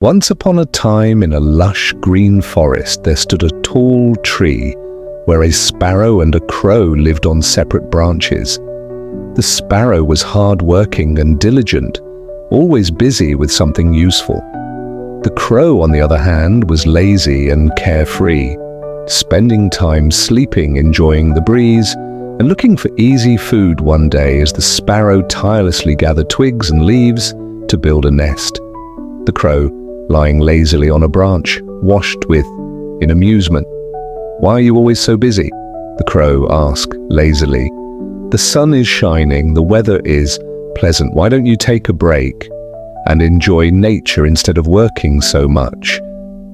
Once upon a time, in a lush green forest, there stood a tall tree where a sparrow and a crow lived on separate branches. The sparrow was hard-working and diligent, always busy with something useful. The crow, on the other hand, was lazy and carefree, spending time sleeping, enjoying the breeze, and looking for easy food one day as the sparrow tirelessly gathered twigs and leaves to build a nest. The crow, lying lazily on a branch, washed with, in amusement. "Why are you always so busy?" the crow asked lazily. "The sun is shining, the weather is pleasant. Why don't you take a break and enjoy nature instead of working so much?"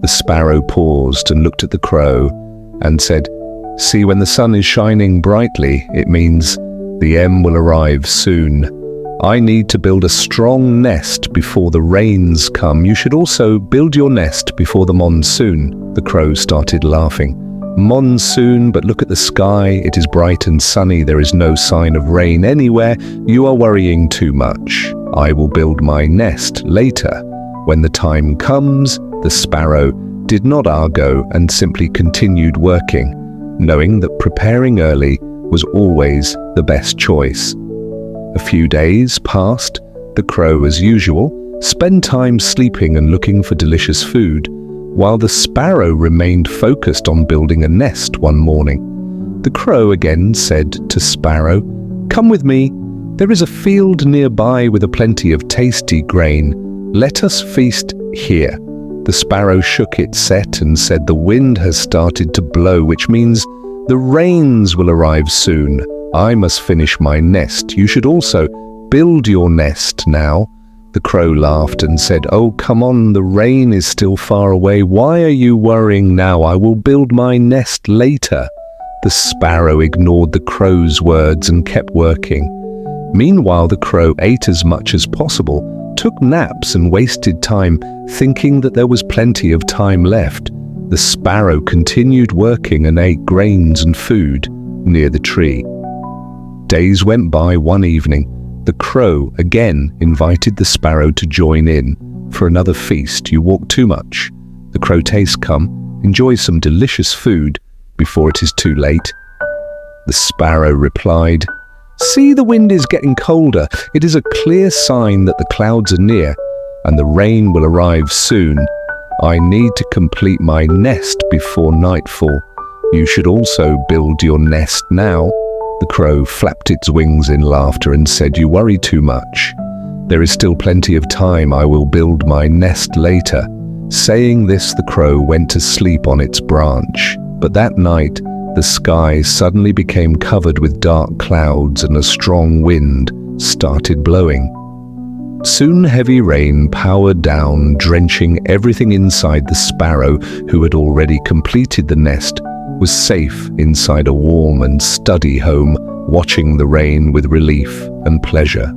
The sparrow paused and looked at the crow and said, "See, when the sun is shining brightly, it means the end will arrive soon. I need to build a strong nest before the rains come. You should also build your nest before the monsoon." The crow started laughing. "Monsoon, but look at the sky. It is bright and sunny. There is no sign of rain anywhere. You are worrying too much. I will build my nest later. When the time comes." The sparrow did not argue and simply continued working, knowing that preparing early was always the best choice. A few days passed. The crow, as usual, spent time sleeping and looking for delicious food, while the sparrow remained focused on building a nest one morning. The crow again said to Sparrow, "Come with me. There is a field nearby with a plenty of tasty grain. Let us feast here." The sparrow shook its head and said, "The wind has started to blow, which means the rains will arrive soon. I must finish my nest. You should also build your nest now." The crow laughed and said, "Oh, come on, the rain is still far away. Why are you worrying now? I will build my nest later." The sparrow ignored the crow's words and kept working. Meanwhile, the crow ate as much as possible, took naps and wasted time, thinking that there was plenty of time left. The sparrow continued working and ate grains and food near the tree. Days went by. One evening, the crow again invited the sparrow to join in for another feast. "You walk too much." The crow tastes, "Come, enjoy some delicious food before it is too late." The sparrow replied, "See, the wind is getting colder. It is a clear sign that the clouds are near and the rain will arrive soon. I need to complete my nest before nightfall. You should also build your nest now." The crow flapped its wings in laughter and said, "You worry too much. There is still plenty of time. I will build my nest later." Saying this, the crow went to sleep on its branch. But that night, the sky suddenly became covered with dark clouds and a strong wind started blowing. Soon heavy rain powered down, drenching everything inside. The sparrow, who had already completed the nest, was safe inside a warm and steady home, watching the rain with relief and pleasure.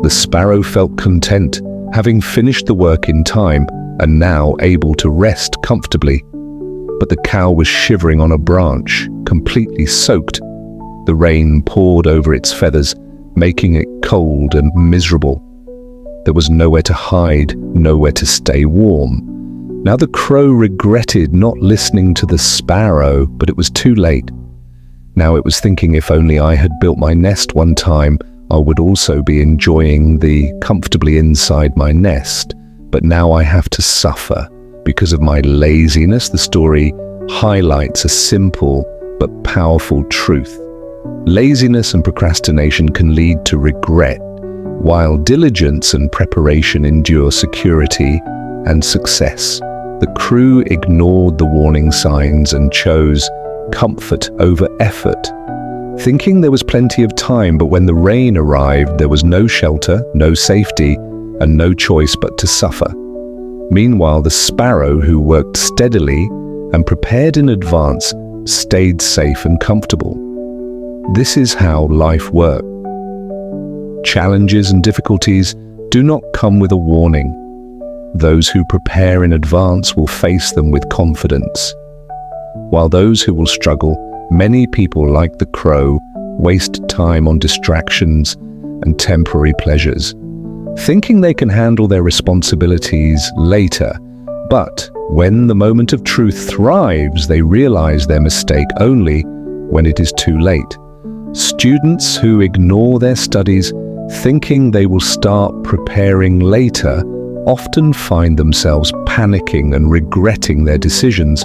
The sparrow felt content, having finished the work in time and now able to rest comfortably. But the cow was shivering on a branch, completely soaked. The rain poured over its feathers, making it cold and miserable. There was nowhere to hide, nowhere to stay warm. Now the crow regretted not listening to the sparrow, but it was too late. Now it was thinking, if only I had built my nest one time, I would also be enjoying the comfortably inside my nest. But now I have to suffer because of my laziness. The story highlights a simple but powerful truth. Laziness and procrastination can lead to regret, while diligence and preparation endure security and success. The crew ignored the warning signs and chose comfort over effort, thinking there was plenty of time. But when the rain arrived, there was no shelter, no safety, and no choice but to suffer. Meanwhile, the sparrow, who worked steadily and prepared in advance, stayed safe and comfortable. This is how life works. Challenges and difficulties do not come with a warning. Those who prepare in advance will face them with confidence, while those who will struggle, many people like the crow, waste time on distractions and temporary pleasures. thinking they can handle their responsibilities later. But when the moment of truth thrives, they realize their mistake only when it is too late. Students who ignore their studies, thinking they will start preparing later, often find themselves panicking and regretting their decisions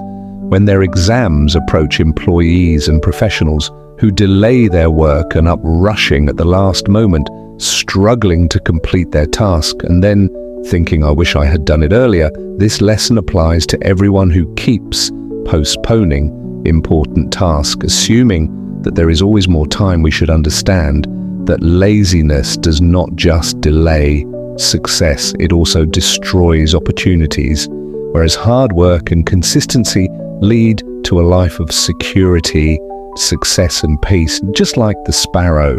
when their exams approach. Employees and professionals who delay their work and up rushing at the last moment, struggling to complete their task and then thinking, I wish I had done it earlier. This lesson applies to everyone who keeps postponing important tasks, assuming that there is always more time. We should understand that laziness does not just delay success, it also destroys opportunities, whereas hard work and consistency lead to a life of security, success and peace. Just like the sparrow,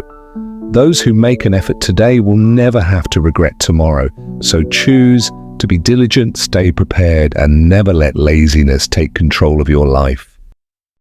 those who make an effort today will never have to regret tomorrow. So choose to be diligent, stay prepared, and never let laziness take control of your life.